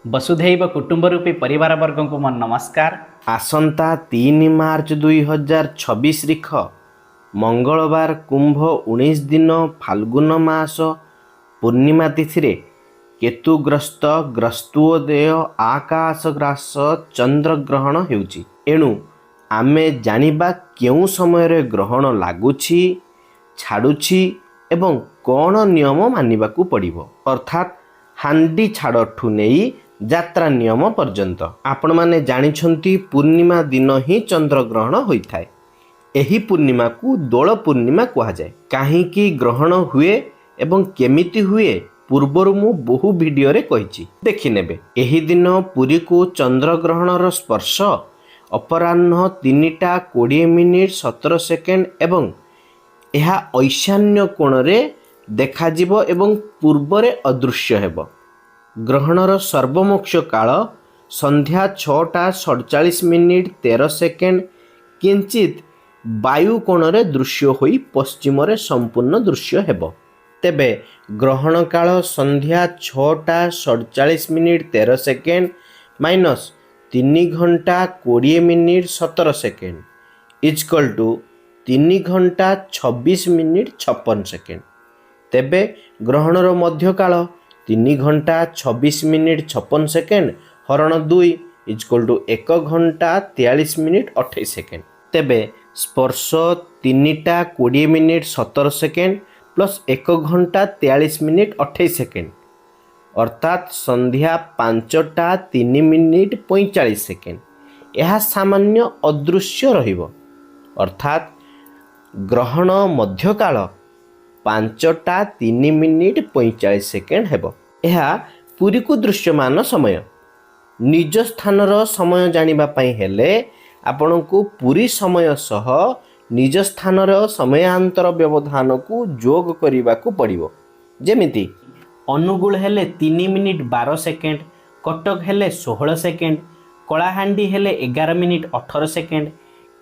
वसुधैव कुटुंबरूपी परिवार वर्ग को मोर नमस्कार। आसंता 3 मार्च 2026 रिख मंगलवार कुंभ 19 दिन फाल्गुन मास पूर्णिमा तिथि केतुग्रस्त ग्रस्तोदय आकाशग्रास चंद्रग्रहण हेउची। एणु आमे जानिबा केउं समय रे ग्रहण लागुछि छाड़ुछि एवं कौन नियम मानिबाकू पड़िबो, अर्थात हांडी छाड़ठू नहीं यात्रा नियम पर्यंत। आपण माने जानिछंती पूर्णिमा दिन ही चंद्रग्रहण होइथाय। एही पूर्णिमा को दोल पूर्णिमा कहा जाए। काहींकि ग्रहण हुए एवं केमिति हुए पूर्वरु मु बहु वीडियो रे कहिछि, देखि नेबे। एही दिन पुरी को चंद्रग्रहणर स्पर्श अपराह्न 3:20 सेकेंड एवं यह ऐशान्य कोण रे देखा जिवो एवं पूर्वरे अदृश्य हेबो। ग्रहणर सर्वमोक्ष काल संध्या 6:47 किंचित वायु कोण रे दृश्य होई पश्चिम रे संपूर्ण दृश्य हेबो। तेबे ग्रहण काल संध्या 6:47 माइनस 3:20 इजकल टू 3:26 तेबे ग्रहणर मध्यकाल 3:26 हरण 2 इजकल टू 1:43 तेबे स्पर्श 3:20 प्लस 1:43 अर्थात संध्या 5:03 यह सामान्य अदृश्य रहिबो। अर्थात ग्रहण मध्यकाल 5:03 हेबो। यह पुरी को दृश्यमान समय। निज स्थानर समय जानिबा पई हेले आपनकु पुरी समय सह निज स्थानर समयांतर व्यवधान को जोग करिबा को पड़िबो। जेमिति अनुगुल हेले 3:12, कटक हेले 16 सेकेंड, कलाहांडी हेले 11:18,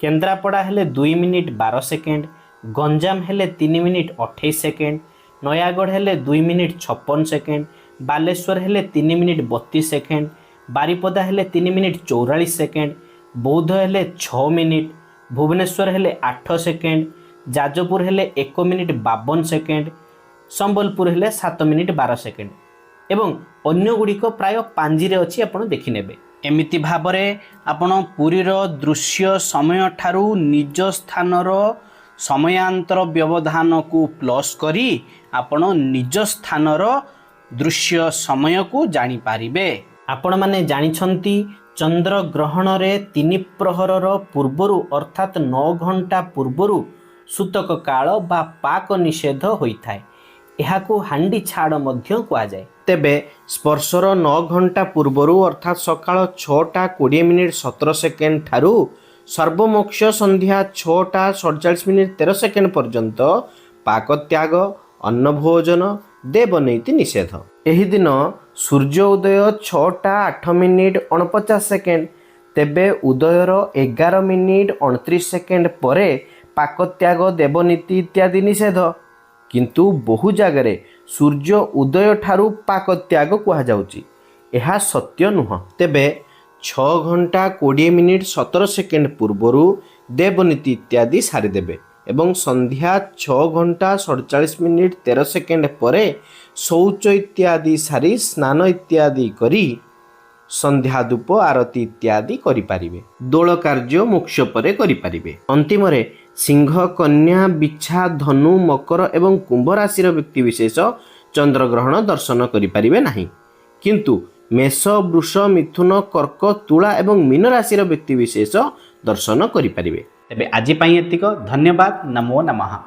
केन्द्रापड़ा हेले 2:12, गंजाम हेले 3:28, नयागढ़ हेले 2:56, बालेश्वर हेले 3:32, बारिपदा हेले 3:44, बौद्ध हेले 6 मिनिट, भुवनेश्वर हेले 8 सेकेंड, जाजपुर हेले 1:52, संबलपुर हेले 7:12 एवं अन्य गुड़िक प्राय पांजिरे अच्छी आपण देखिनेबे। एमिति भाबरे आपण पुरीर दृश्य समय ठारू निज स्थानर समयांतर व्यवधान को प्लस करी आपण निज स्थानर दृश्य समय को जानी पारिबे। आपण माने जानिछंती चंद्र ग्रहण रे 3 प्रहरर पूर्वरु अर्थात 9 घंटा पूर्वरु सूतक काल बा पाक निषेध होइथाय। एहाकू हांडी छाड़ मध्य कहा जाए। तेबे स्पर्शर 9 घंटा पूर्वरु अर्थात सकाळ 6:20 ठारू सर्वमोक्ष संध्या 6:47 पर्यंत पाक त्याग अन्न भोजन देवनीति निषेध। एही दिन सूर्य उदय 6:08 तेबे उदयर 11:29 परे पाक त्याग देवनीति इत्यादि निषेध। किंतु बहु जगार सूर्य उदय ठारू पाक त्याग कहा जाउची। यह सत्य नुह। तेबे 6:20 पूर्वरु देवनीति इत्यादि सारिदेबे एवं संध्या 6:47 परे शौच इत्यादि सारी स्नान इत्यादि करी संध्या धूप आरती इत्यादि करि पारिबे। दोल कार्य मोक्ष परे करि पारिबे। अंतिमरे सिंह कन्या बिछा धनु मकर एवं कुंभ राशिर व्यक्ति विशेष चंद्रग्रहण दर्शन करि पारिबे नहीं। किंतु मेष वृष मिथुन कर्क तुला एवं मीन राशिर व्यक्ति विशेष दर्शन करि पारिबे। तेबे आजि पई एतिक। धन्यवाद। नमो नमः।